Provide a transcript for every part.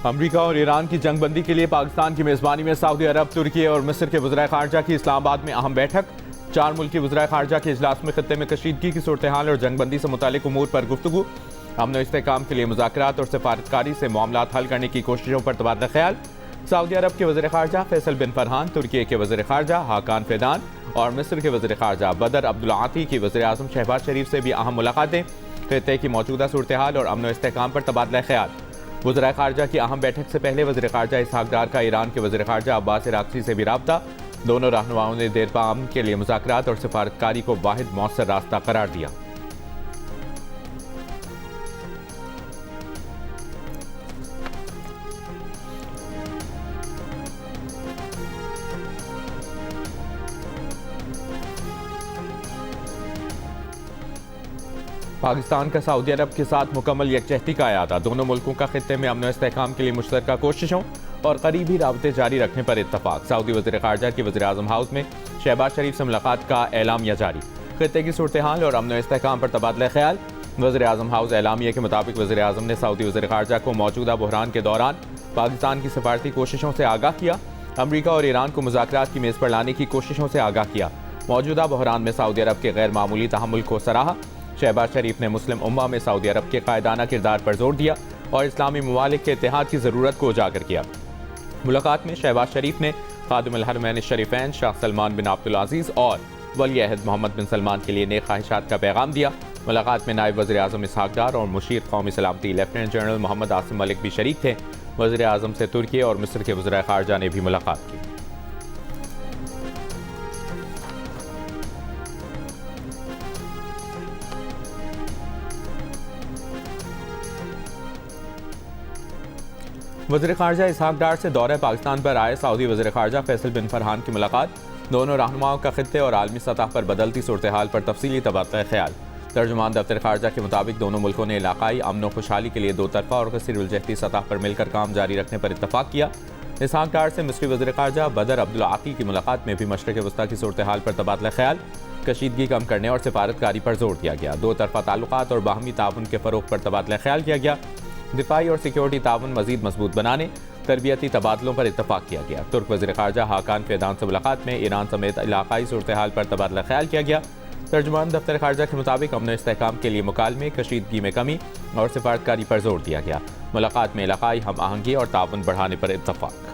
अमरीका और ईरान की जंगबंदी के लिए पाकिस्तान की मेज़बानी में सऊदी अरब, तुर्की और मिस्र के वज़ीर ख़ारजा की इस्लामाबाद में अहम बैठक। 4 मुल्की वज़ीर ख़ारजा के इजलास में खत्ते में कशीदगी की सूरत हाल और जंगबंदी से मुतालिक उमूर पर गुफ्तगू। अमन और इस्तेहकाम के लिए मुज़ाकरात और सिफारतकारी से मामलात हल करने की कोशिशों पर तबादला ख्याल। सऊदी अरब के वज़ीर ख़ारजा फैसल बिन फरहान, तुर्की के वज़ीर ख़ारजा हाकान फिदान और मिस्र के वज़ीर ख़ारजा बदर अब्दुल आती की वज़ीर आज़म शहबाज शरीफ से भी अहम मुलाकातें। खत्ते की मौजूदा सूरत हाल और अमन और इस्तेहकाम पर तबादला ख्याल। वज़ीर ख़ारजा की अहम बैठक से पहले वज़ीर ख़ारजा इसहाक डार का ईरान के वज़ीर ख़ारजा अब्बास इराक़ची से भी राब्ता। दोनों रहनुमाओं ने देर पा अमन के लिए मुज़ाकरात और सिफारतकारी को वाहिद मौसर रास्ता करार दिया। पाकिस्तान का सऊदी अरब के साथ मुकम्मल यकजहती का अयादा। दोनों मुल्कों का खित्ते में अमन और इस्तेहकाम के लिए मुश्तरका कोशिशों और करीबी राबते जारी रखने पर इत्तफाक। सऊदी वज़ीर ख़ारजा की वज़ीर आज़म हाउस में शहबाज शरीफ से मुलाकात का एलामिया जारी। खित्ते की सूरत हाल और अमन और इस्तेहकाम पर तबादला ख्याल। वज़ीर आज़म हाउस एलामिया के मुताबिक वज़ीर आज़म ने सऊदी वज़ीर ख़ारजा को मौजूदा बहरान के दौरान पाकिस्तान की सिफारती कोशिशों से आगाह किया। अमरीका और ईरान को मुज़ाकरात की मेज़ पर लाने की कोशिशों से आगाह किया। मौजूदा बहरान में सऊदी अरब के गैर मामूली तहम्मुल को सराहा। शहबाज शरीफ ने मुस्लिम उम्मा में सऊदी अरब के कायदाना किरदार पर जोर दिया और इस्लामी ममालिक के इत्तेहाद की ज़रूरत को उजागर किया। मुलाकात में शहबाज शरीफ ने खादिम अल हरमैन शरीफैन शाह सलमान बिन अब्दुल अजीज़ और वली अहद मोहम्मद बिन सलमान के लिए नेक ख्वाहिशात का पैगाम दिया। मुलाकात में नायब वज़ीर आज़म इसहाक डार और मुशीर कौमी सलामती लेफ्टिनेंट जनरल मोहम्मद आसिम मलिक भी शरीक थे। वज़ीर आज़म से तुर्की और मिस्र के वज़ीर ख़ारजा ने भी मुलाकात की। वज़ीर ख़ारजा इसहाक डार से दौरे पाकिस्तान पर आए सऊदी वज़ीर ख़ारजा फैसल बिन फरहान की मुलाकात। दोनों रहनुमाओं का खित्ते और आलमी सतह पर बदलती सूरत हाल पर तफसीली तबादला ख्याल। तर्जुमान दफ्तर ख़ारजा के मुताबिक दोनों मुल्कों ने इलाकाई अमन व खुशहाली के लिए दो तरफ़ा और कसीरुलजहती सतह पर मिलकर काम जारी रखने पर इत्तफाक किया। इसहाक डार से मिस्री वज़ीर ख़ारजा बदर अब्दुल आती की मुलाकात में भी मशरिक़ वस्ता की सूरत हाल पर तबादला ख्याल, कशीदगी कम करने और सिफारतकारी पर जोर दिया गया। दो तरफ़ा ताल्लुकात और बाहमी ताउन के फ़रोग़ पर तबादला ख्याल किया गया। दिफाई और सिक्योरिटी ताउन मज़ीद मजबूत बनाने, तरबियती तबादलों पर इत्तफाक किया गया। तुर्क वज़ीर ख़ारजा हाकान फिदान से मुलाकात में ईरान समेत इलाकाई सूरत हाल पर तबादला ख्याल किया गया। तर्जुमान दफ्तर ख़ारजा के मुताबिक अमन इस्तेहकाम के लिए मुकालमे, कशीदगी में कमी और सिफारतकारी पर जोर दिया गया। मुलाकात में इलाकाई हम आहंगी और ताउन बढ़ाने पर इत्तफाक।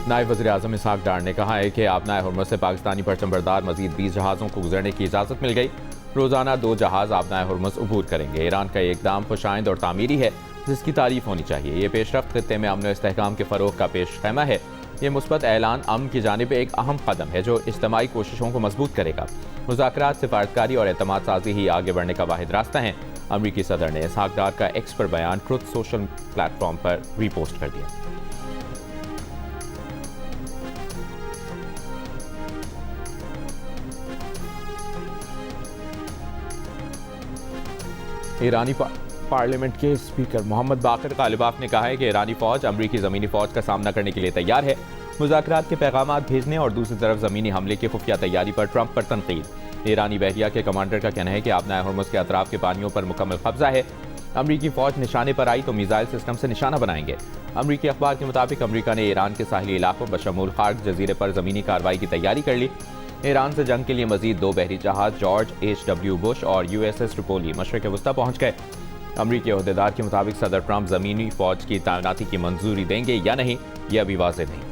नायब वज़ीर आज़म इसहाक डार ने कहा है कि आबनाए हुर्मुज़ से पाकिस्तानी परचम बरदार मज़ीद 20 जहाज़ों को गुजरने की इजाज़त मिल गई। रोज़ाना 2 जहाज़ आबनाए हुर्मुज़ अबूर करेंगे। ईरान का ये इक़दाम खुशाइंद और तामीरी है, जिसकी तारीफ़ होनी चाहिए। ये पेशरफ्त खित्ते में अमन और इस्तेहकाम के फ़रोग़ का पेश ख़ैमा है। ये मुस्बत ऐलान अमन की जानिब एक अहम कदम है जो इज्तिमाई कोशिशों को मजबूत करेगा। मुज़ाकरात, सिफारतकारी और एतमाद साज़ी ही आगे बढ़ने का वाहिद रास्ता है। अमरीकी सदर ने इसहाक डार का एक्स पर बयान ट्रुथ सोशल प्लेटफॉर्म पर रीपोस्ट कर दिया। ईरानी पार्लियामेंट के स्पीकर मोहम्मद बाकर गालिबाफ ने कहा है कि ईरानी फौज अमरीकी ज़मीनी फौज का सामना करने के लिए तैयार है। मुज़ाकरात के पैगामात भेजने और दूसरी तरफ ज़मीनी हमले की खुफिया तैयारी पर ट्रंप पर तनकीद। ईरानी बहरिया के कमांडर का कहना है कि आबनाए हुर्मुज़ के अतराफ के पानियों पर मुकम्मल कब्जा है। अमरीकी फौज निशाने पर आई तो मिसाइल सिस्टम से निशाना बनाएंगे। अमरीकी अखबार के मुताबिक अमरीका ने ईरान के साहिली इलाकों बशमूल खार्क जजीरे पर ज़मीनी कार्रवाई की तैयारी कर ली। ईरान से जंग के लिए मजीद 2 बहरी जहाज जॉर्ज H.W. बुश और USS ट्रिपोली मशरिक़ वस्ता पहुँच गए। अमरीकी अहदेदार के मुताबिक सदर ट्रंप ज़मीनी फ़ौज की तैनाती की मंजूरी देंगे या नहीं, यह अभी वाज़ेह नहीं।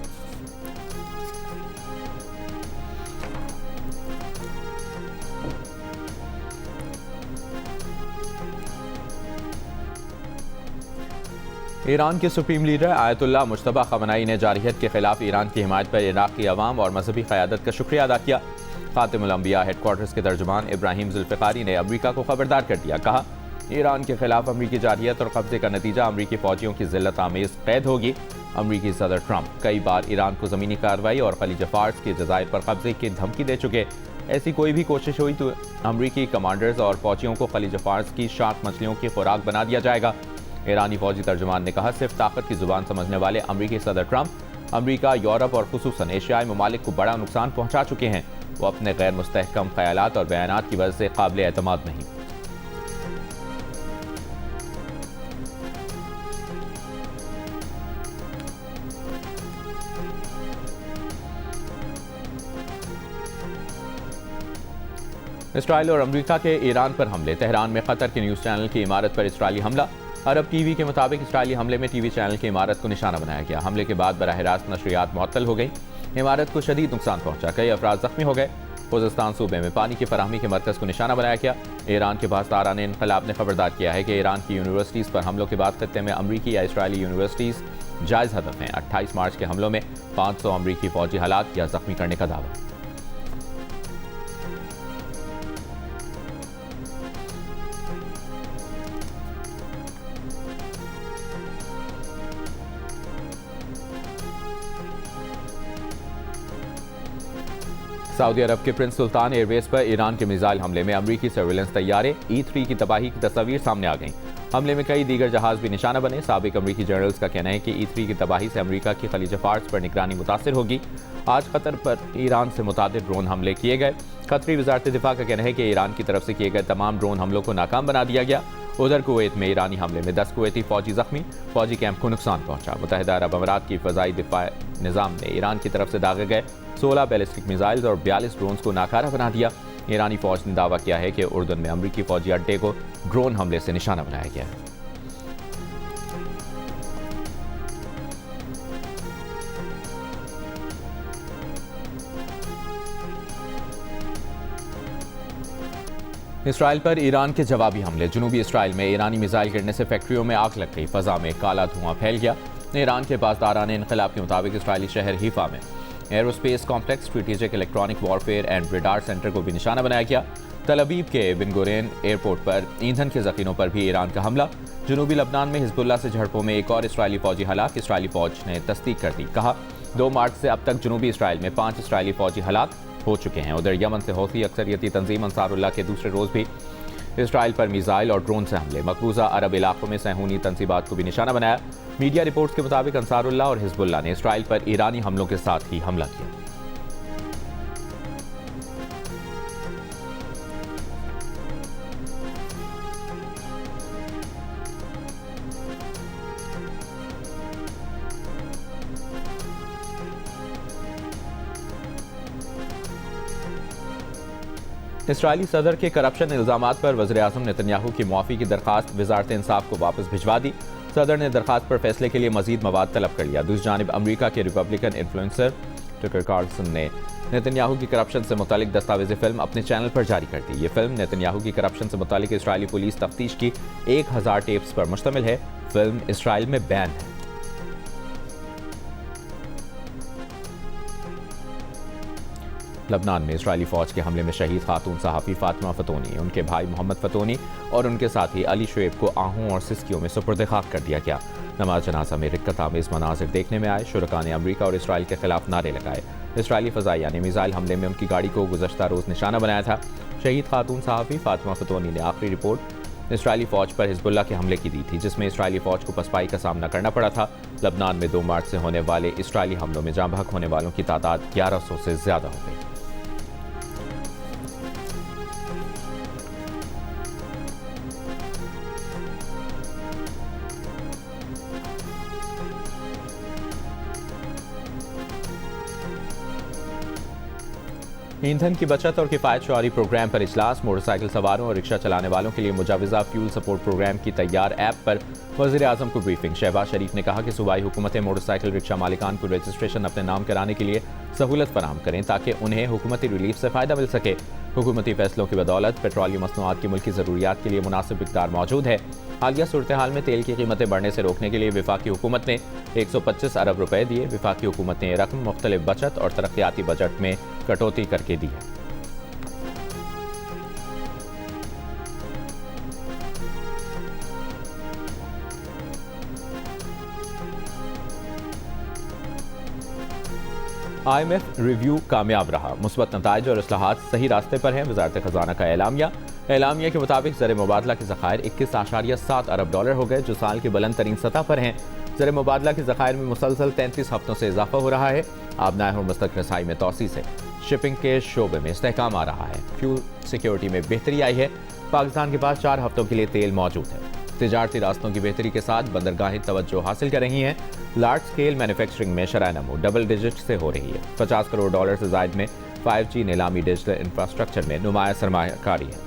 ईरान के सुप्रीम लीडर आयतुल्लाह मुज्तबा ख़मनाई ने जारहियत के खिलाफ ईरान की हिमायत पर इराक़ की अवाम और मजहबी क़यादत का शुक्रिया अदा किया। ख़ातिमुल अंबिया हेडक्वार्टर्स के तर्जुमान इब्राहिम ज़ुल्फ़िकारी ने अमरीका को खबरदार कर दिया। कहा, ईरान के खिलाफ अमरीकी जारहियत और कब्जे का नतीजा अमरीकी फ़ौजियों की ज़िल्लत आमेज़ कैद होगी। अमरीकी सदर ट्रंप कई बार ईरान को ज़मीनी कार्रवाई और खलीज फ़ार्स के जज़ायर पर कब्जे की धमकी दे चुके। ऐसी कोई भी कोशिश हुई तो अमरीकी कमांडर्स और फ़ौजियों को खलीज फ़ार्स की शार्क मछलियों की खुराक बना दिया जाएगा। ईरानी फौजी तर्जुमान ने कहा, सिर्फ ताकत की जुबान समझने वाले अमरीकी सदर ट्रंप अमरीका, यूरोप और खुसूसन एशियाई ममालिक को बड़ा नुकसान पहुंचा चुके हैं। वो अपने गैर मुस्तहकम ख्यालात और बयानात की वजह से काबिल एतमाद नहीं। इसराइल और अमेरिका के ईरान पर हमले। तेहरान में कतर के न्यूज़ चैनल की इमारत पर इसराइली हमला। अरब टीवी के मुताबिक इसराइली हमले में टीवी चैनल की इमारत को निशाना बनाया गया। हमले के बाद बराह रास्त नशरियात मुअत्तल हो गई। इमारत को शदीद नुकसान पहुंचा, कई अफराद जख्मी हो गए। खुज़स्तान सूबे में पानी की फराहमी के मरकज़ को निशाना बनाया गया। ईरान के पासदारान इनक़लाब ने खबरदार किया है कि ईरान की यूनिवर्सिटीज़ पर हमलों के बाद खत्ते में अमरीकी या इसराइली यूनिवर्सिटीज़ जायज़ हदफ हैं। 28 मार्च के हमलों में 500 अमरीकी फौजी हलाक या जख्मी करने का दावा। सऊदी अरब के प्रिंस सुल्तान एयरबेस पर ईरान के मिसाइल हमले में अमरीकी सर्विलेंस तैयारे E-3 की तबाही की तस्वीर सामने आ गई। हमले में कई दीगर जहाज भी निशाना बने। साबिक अमरीकी जनरल्स का कहना है कि E-3 की तबाही से अमरीका की खलीज फार्स पर निगरानी मुतासिर होगी। आज कतर पर ईरान से मुतादिद ड्रोन हमले किए गए। कतरी वजारत दिफा का कहना है कि ईरान की तरफ से किए गए तमाम ड्रोन हमलों को नाकाम बना दिया गया। उधर कुवैत में ईरानी हमले में 10 कुवैती फौजी जख्मी, फौजी कैंप को नुकसान पहुंचा। मुत्तहिदा अरब अमारात की फ़ज़ाई दिफा निज़ाम ने ईरान की तरफ से दागे गए 16 बैलिस्टिक मिसाइल्स और 42 ड्रोन्स को नाकारा बना दिया। ईरानी फौज ने दावा किया है कि उर्दन में अमरीकी फौजी अड्डे को ड्रोन हमले से निशाना बनाया गया है। इसराइल पर ईरान के जवाबी हमले। जनूबी इसराइल में ईरानी मिसाइल गिरने से फैक्ट्रियों में आग लग गई। फ़ज़ा में काला धुआं फैल गया। ईरान के पासदारान इनक़लाब के मुताबिक इसराइली शहर हीफा में aerospace complex, strategic electronic warfare and radar centre को भी निशाना बनाया गया। तल अवीव के बिन गुरैन एयरपोर्ट पर ईंधन के ज़ख़ीरों पर भी ईरान का हमला। जनूबी लबनान में हिज़्बुल्लाह से झड़पों में एक और इसराइली फौजी हलाक। इसराइली फौज ने तस्दीक कर दी। कहा 2 मार्च से अब तक जनूबी इसराइल में 5 इसराइली फौजी हलाक हो चुके हैं। उधर यमन से हौथी अक्सरियती तंजीम अंसारुल्लाह के दूसरे रोज़ भी इसराइल पर मिसाइल और ड्रोन से हमले। मकबूजा अरब इलाकों में सहूनी तंसीबात को भी निशाना बनाया। मीडिया रिपोर्ट्स के मुताबिक अंसारुल्लाह और हिज़्बुल्लाह ने इसराइल पर ईरानी हमलों के साथ ही हमला किया। इसराइली सदर के करप्शन इल्जामात पर वज़ीर-ए-आज़म नेतन्याहू की मुआफ़ी की दरख्वास्त वज़ारत इंसाफ को वापस भिजवा दी। सदर ने दरख्वास्त पर फैसले के लिए मजीद मवाद तलब कर लिया। दूसरी जानिब अमरीका के रिपब्लिकन इन्फ्लुएंसर टकर कार्लसन ने नेतन्याहू की करप्शन से मुतालिक दस्तावेज़ी फिल्म अपने चैनल पर जारी कर दी। ये फिल्म नेतन्याहू की करप्शन से मुतालिक इसराइली पुलिस तफ्तीश की 1000 टेप्स पर मुश्तमिल है। फिल्म इसराइल में बैन है। लबनान में इसराइली फौज के हमले में शहीद खातून सहाफ़ी फातिमा फतोनी, उनके भाई मोहम्मद फतोनी और उनके साथी अली शुएब को आहूं और सिस्कियों में सुपुर्द खाक कर दिया गया। नमाज जनाजा में रिक्कत आमेज़ मनाजिर देखने में आए। शुरका ने अमरीका और इसराइल के खिलाफ नारे लगाए। इसराइली फ़ज़ाइया ने मिसाइल हमले में उनकी गाड़ी को गुज़श्ता रोज़ निशाना बनाया था। शहीद खातून सहाफ़ी फातिमा फतोनी ने आखिरी रिपोर्ट इसराइली फ़ौज पर हिज़्बुल्लाह के हमले की दी थी, जिसमें इसराइली फ़ौज को पसपाई का सामना करना पड़ा था। लबनान में 2 मार्च से होने वाले इसराइली हमलों में जाँ बहक होने वालों की तादाद 1100 से ज़्यादा हो गई। ईंधन की बचत और किफ़ायत शुआरी प्रोग्राम पर इजलास। मोटरसाइकिल सवारों और रिक्शा चलाने वालों के लिए मुजाविजा फ्यूल सपोर्ट प्रोग्राम की तैयार ऐप पर वज़ीर-ए-आज़म को ब्रीफिंग। शहबाज शरीफ ने कहा कि सूबाई हुकूमतें मोटरसाइकिल रिक्शा मालिकान को रजिस्ट्रेशन अपने नाम कराने के लिए सहूलत फराहम करें ताकि उन्हें हुकूमती रिलीफ से फ़ायदा मिल सके। हुकूमती फैसलों की बदौलत पेट्रोलियम मसनूआत की मुल्की ज़रूरियात के लिए मुनासिब मिक़दार मौजूद है। हालिया सूरत हाल में तेल की कीमतें बढ़ने से रोकने के लिए वफाकी हुकूमत ने 125 अरब रुपए दिए। वफाकी हुकूमत ने यह रकम मुख्तलिफ बचत और तरक्याती बजट में कटौती करके दी है। IMF रिव्यू कामयाब रहा। मुस्बत नताइज और इस्लाहात सही रास्ते पर हैं। वज़ारत ख़ज़ाना का एलामिया के मुताबिक ज़र मुबादला के ज़खायर 21.7 अरब डॉलर हो गए, जो साल की बुलंद तरीन सतह पर हैं। ज़र मुबादला के ज़खायर में मुसलसल 33 हफ्तों से इजाफा हो रहा है। आबनाए और मुस्तक़िल रसाई में तौसी से शिपिंग के शोबे में इस्तेहकाम आ रहा है। फ्यूल सिक्योरिटी में बेहतरी आई है। पाकिस्तान के पास 4 हफ्तों के लिए तेल मौजूद है। तिजारती रास्तों की बेहतरी के साथ बंदरगाहें तवज्जो हासिल कर रही हैं। लार्ज स्केल मैन्युफैक्चरिंग में शरह नमो डबल डिजिट से हो रही है। $50 करोड़ से जायद में 5G नीलामी डिजिटल इंफ्रास्ट्रक्चर में नुमाया सरमायाकारी है।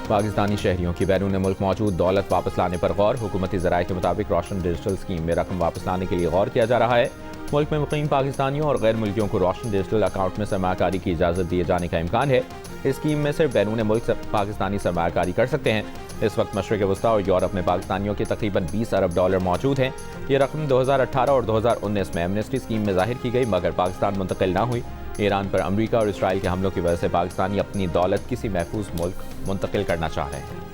पाकिस्तानी शहरियों की बैरून मुल्क मौजूद दौलत वापस लाने पर गौर। हुकूमती ज़राए के मुताबिक रोशन डिजिटल स्कीम में रकम वापस लाने के लिए गौर किया जा रहा है। मुल्क में मुकीम पाकिस्तानियों और गैर मुल्कियों को रोशन डिजिटल अकाउंट में सरमायाकारी की इजाज़त दिए जाने का इम्कान है। इस स्कीम में सिर्फ बैरून मुल्क पाकिस्तानी सरमायाकारी कर सकते हैं। इस वक्त मशरिक़ वस्ता और यूरोप में पाकिस्तानियों के तकरीबन $20 अरब मौजूद हैं। ये रकम 2018 और 2019 में एमनेस्टी स्कीम में जाहिर की गई, मगर पाकिस्तान मुंतकिल ना हुई। ईरान पर अमरीका और इसराइल के हमलों की वजह से पाकिस्तानी अपनी दौलत किसी महफूज मुल्क मुंतकिल करना चाह रहे हैं।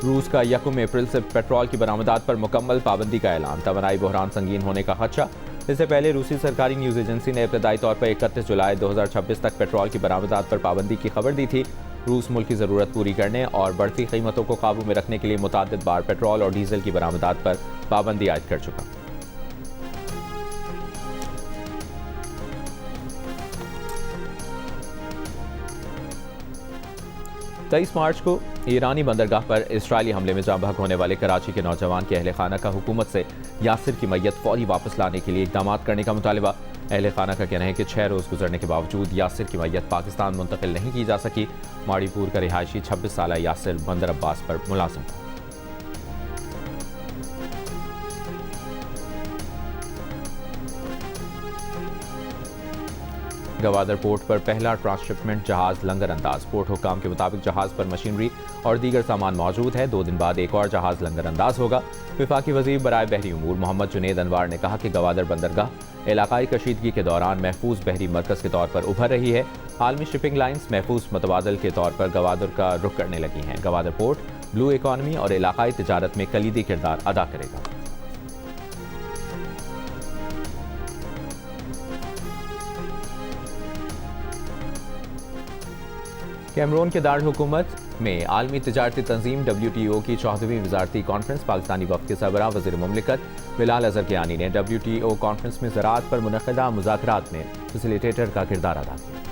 रूस का 1 अप्रैल से पेट्रोल की बरामदात पर मुकम्मल पाबंदी का ऐलान। तवानाई बहरान संगीन होने का खदशा। इससे पहले रूसी सरकारी न्यूज़ एजेंसी ने इब्तदाई तौर पर 31 जुलाई 2026 तक पेट्रोल की बरामदात पर पाबंदी की खबर दी थी। रूस मुल्क की ज़रूरत पूरी करने और बढ़ती कीमतों को काबू में रखने के लिए मुतअद्दिद बार पेट्रोल और डीजल की बरामदात पर पाबंदी आयद कर चुका। तेईस मार्च को ईरानी बंदरगाह पर इसराइली हमले में जाँ बहक होने वाले कराची के नौजवान के अहले खाना का हुकूमत से यासिर की मैयत फौरी वापस लाने के लिए इक़दाम करने का मुतालिबा। अहले खाना का कहना है कि 6 रोज़ गुजरने के बावजूद यासिर की मैयत पाकिस्तान मुंतकिल नहीं की जा सकी। माड़ीपुर का रिहायशी 26 साल यासिर बंदर अब्बास पर मुलाजिम था। गवादर पोर्ट पर पहला ट्रांसशिपमेंट जहाज लंगर अंदाज। पोर्ट हुकाम के मुताबिक जहाज पर मशीनरी और दीगर सामान मौजूद है। 2 दिन बाद एक और जहाज लंगर अंदाज होगा। वफाकी वज़ीर बराए बहरी उमूर मोहम्मद जुनेद अनवार ने कहा कि गवादर बंदरगाह इलाकाई कशीदगी के दौरान महफूज बहरी मरकज़ के तौर पर उभर रही है। आलमी शिपिंग लाइन्स महफूज मतबादल के तौर पर गवादर का रुख करने लगी हैं। गवादर पोर्ट ब्लू इकॉनमी और इलाकाई तिजारत में कलीदी किरदार अदा करेगा। कैमरून के दारुल हुकूमत में आलमी तिजारती तंजीम WTO की 14वीं वजारती कॉन्फ्रेंस। पाकिस्तानी वफ़द के सरबराह वज़ीर मुमलिकत बिलाल अज़रकियानी ने WTO कॉन्फ्रेंस में ज़राअत पर मुनक़दा मुज़ाकरात में फैसिलिटेटर का किरदार अदा किया।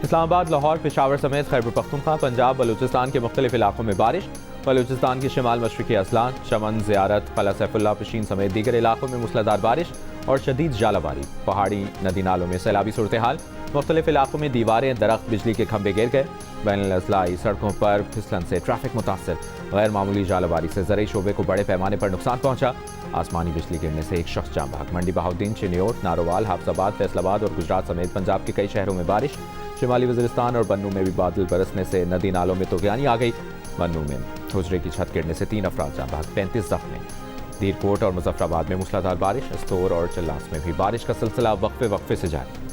इस्लामाबाद, लाहौर, पेशावर समेत खैबर पख्तूनख्वा, पंजाब, बलूचिस्तान के मुख्तलिफ इलाकों में बारिश। बलूचिस्तान के शिमाल मशरक़ी असलान, चमन, ज़ियारत, क़ला सैफुल्लाह, पशीन समेत दीगर इलाकों में मूसलाधार बारिश और शदीद जालाबारी। पहाड़ी नदी नालों में सैलाबी सूरत हाल। मुख्तलिफ इलाकों में दीवारें, दरख्त, बिजली के खंभे गिर गए। बैनुल अज़लाई सड़कों पर फिसलन से ट्रैफिक मुतासर। गैर मामूली जालाबारी से ज़रई शोबे को बड़े पैमाने पर नुकसान पहुंचा। आसमानी बिजली गिरने से एक शख्स जाँ बहक। मंडी बहाउद्दीन, चिन्योट, नारोवाल, हाफजाबाद, फैसलाबाद और गुजरात समेत पंजाब के कई शहरों में बारिश। शिमाली वज़ीरिस्तान और बन्नू में भी बादल बरसने से नदी नालों में तुग़यानी आ गई। बन्नू में हुजरे की छत गिरने से 3 अफराद जाँ बहक, 35 ज़ख्मी। दीरकोट और मुजफ्फराबाद में मूसलाधार बारिश। अस्तोर और चल्लास में भी बारिश का सिलसिला वक्फे वक्फे से जारी।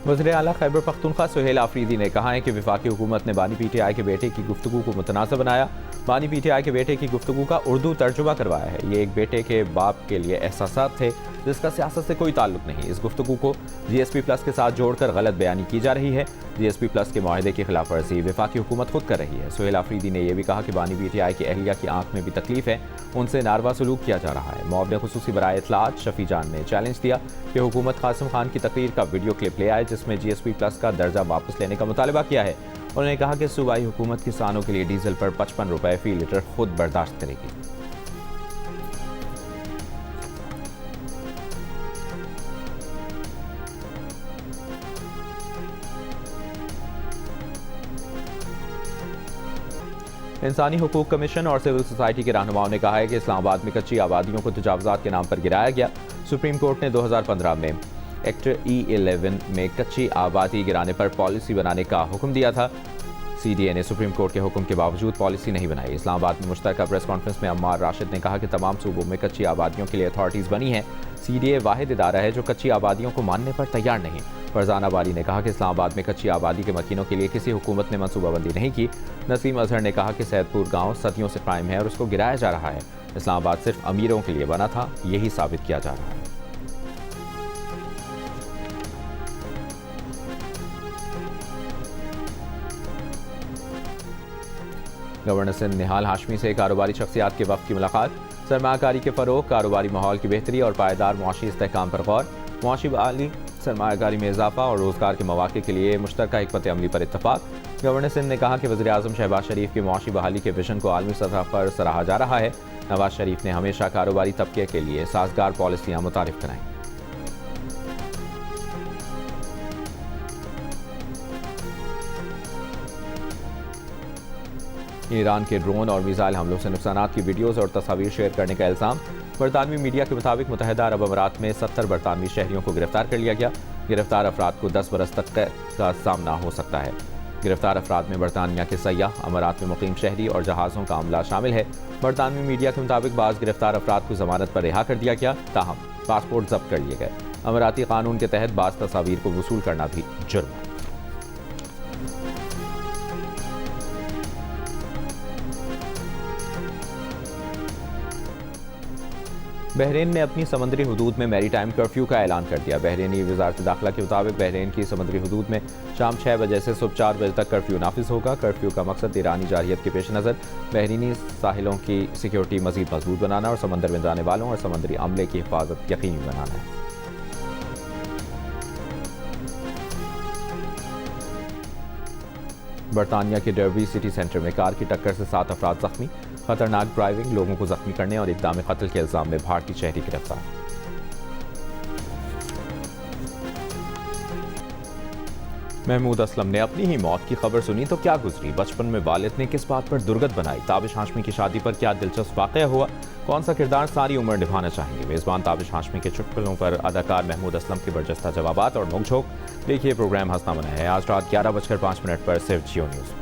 वज़ीर आला खैबर पख्तूनख्वा सुहेल आफरीदी ने कहा है कि वफाकी हुकूमत ने बानी PTI के बेटे की गुफ्तगू को मुतनाज़ बनाया। बानी PTI के बेटे की गुफ्तगू का उर्दू तर्जुमा करवाया है। ये एक बेटे के बाप के लिए एहसासात थे जिसका सियासत से कोई ताल्लुक नहीं। इस गुफ्तगू को GSP+ के साथ जोड़कर गलत बयानी की जा रही है। GSP+ के माहदे की खिलाफ वर्जी वफाकी हुकूमत खुद कर रही है। सुहेल आफरीदी ने यह भी कहा कि बानी PTI की अहलिया की आंख में भी तकलीफ है, उनसे नारवा सलूक किया जा रहा है। मुआविन खुसूसी बराए इत्तलात शफी जान ने चैलेंज दिया कि हुकूमत कासिम खान की तकरीर का वीडियो क्लिप ले आए जिसमें GSP+ का दर्जा वापस लेने का मुतालबा किया है। उन्होंने कहा कि सूबाई हुकूमत किसानों के लिए डीजल पर 55 रुपए फी लीटर खुद बर्दाश्त करेगी। इंसानी हुकूक कमीशन और सिविल सोसाइटी के रहनुमाओं ने कहा है कि इस्लामाबाद में कच्ची आबादियों को तजावुज़ात के नाम पर गिराया गया। सुप्रीम कोर्ट ने 2015 में एक्ट E11 में कच्ची आबादी गिराने पर पॉलिसी बनाने का हुक्म दिया था। CDA ने सुप्रीम कोर्ट के हुक्म के बावजूद पॉलिसी नहीं बनाई। इस्लामाबाद में मुश्तरका प्रेस कॉन्फ्रेंस में अम्मार राशिद ने कहा कि तमाम सूबों में कच्ची आबादियों के लिए अथॉरिटीज़ बनी हैं। CDA वाहिद इदारा है जो कच्ची आबादियों को मानने पर तैयार नहीं। फरजाना बारी ने कहा कि इस्लामाबाद में कच्ची आबादी के मकीनों के लिए किसी हुकूमत ने मनसूबाबंदी नहीं की। नसीम अजहर ने कहा कि सैदपुर गाँव सदियों से कायम है और उसको गिराया जा रहा है। इस्लामाबाद सिर्फ अमीरों के लिए बना था, यही साबित किया जा रहा है। गवर्नर सिंध निहाल हाशमी से कारोबारी शख्सियात के वक्त की मुलाकात। सरमाकारी के फ़रोग, कारोबारी माहौल की बेहतरी और पायदार मुआशी इस्तेहकाम पर गौर। मुआशी बहाली, सरमाकारी में इजाफा और रोज़गार के मौके के लिए मुश्तरका हिकमत अमली पर इत्तफाक। गवर्नर सिंध ने कहा कि वज़ीर-ए-आज़म शहबाज शरीफ की मुआशी बहाली के विजन को आलमी सतह पर सराहा जा रहा है। नवाज शरीफ ने हमेशा कारोबारी तबके के लिए साजगार पॉलिसियाँ मुतारिफ कराईं। ईरान के ड्रोन और मिसाइल हमलों से नुकसानात की वीडियोज़ और तस्वीर शेयर करने का इल्ज़ाम। बरतानवी मीडिया के मुताबिक मुत्तहिदा अरब अमारात में 70 बरतानवी शहरियों को गिरफ्तार कर लिया गया। गिरफ्तार अफराद को 10 बरस तक कैद का सामना हो सकता है। गिरफ्तार अफराद में बरतानिया के सयाह, अमारात में मुकीम शहरी और जहाज़ों का अमला शामिल है। बरतानवी मीडिया के मुताबिक बाज़ गिरफ्तार अफराद को जमानत पर रिहा कर दिया गया, ताहम पासपोर्ट जब्त कर लिए गए। अमाराती कानून के तहत बाज़ तस्वीर को वसूल करना भी जुर्म है। बहरीन ने अपनी समुद्री हदूद में मैरी टाइम कर्फ्यू का ऐलान कर दिया। बहरीनी वज़ारत दाखिला के मुताबिक बहरीन की समुद्री हदूद में शाम 6 बजे से सुबह 4 बजे तक कर्फ्यू नाफिज होगा। कर्फ्यू का मकसद ईरानी जारहियत के पेश नज़र बहरीनी साहिलों की सिक्योरिटी मज़ीद मजबूत बनाना और समंदर में जाने वालों और समुद्री अमले की हिफाजत यकीनी बनाना है। बरतानिया के डर्बी सिटी सेंटर में कार की टक्कर से 7 अफराद जख्मी। खतरनाक ड्राइविंग, लोगों को जख्मी करने और इक़दाम कत्ल के इल्ज़ाम में भारतीय शहरी गिरफ्तार। महमूद असलम ने अपनी ही मौत की खबर सुनी तो क्या गुजरी। बचपन में वालिद ने किस बात पर दुर्गत बनाई। ताबिश हाशमी की शादी पर क्या दिलचस्प वाक़या हुआ। कौन सा किरदार सारी उम्र निभाना चाहेंगे। मेज़बान ताबिश हाशमी के चुटकुलों पर अदाकार महमूद असलम के बरजस्ता जवाबात और नोकझोंक। देखिए प्रोग्राम हंसना मना है आज रात 11:05 पर सिर्फ जियो न्यूज़ पर।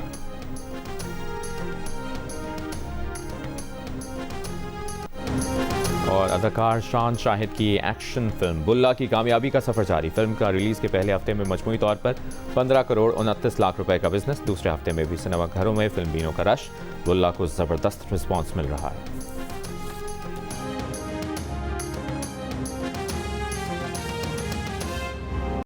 और अदाकार शान शाहिद की एक्शन फिल्म बुल्ला की कामयाबी का सफर जारी। फिल्म का रिलीज के पहले हफ्ते में मजमूई तौर पर 15 करोड़ 29 लाख रुपए का बिजनेस। दूसरे हफ्ते में भी सिनेमा घरों में फिल्म बीनों का रश। बुल्ला को जबरदस्त रिस्पांस मिल रहा है।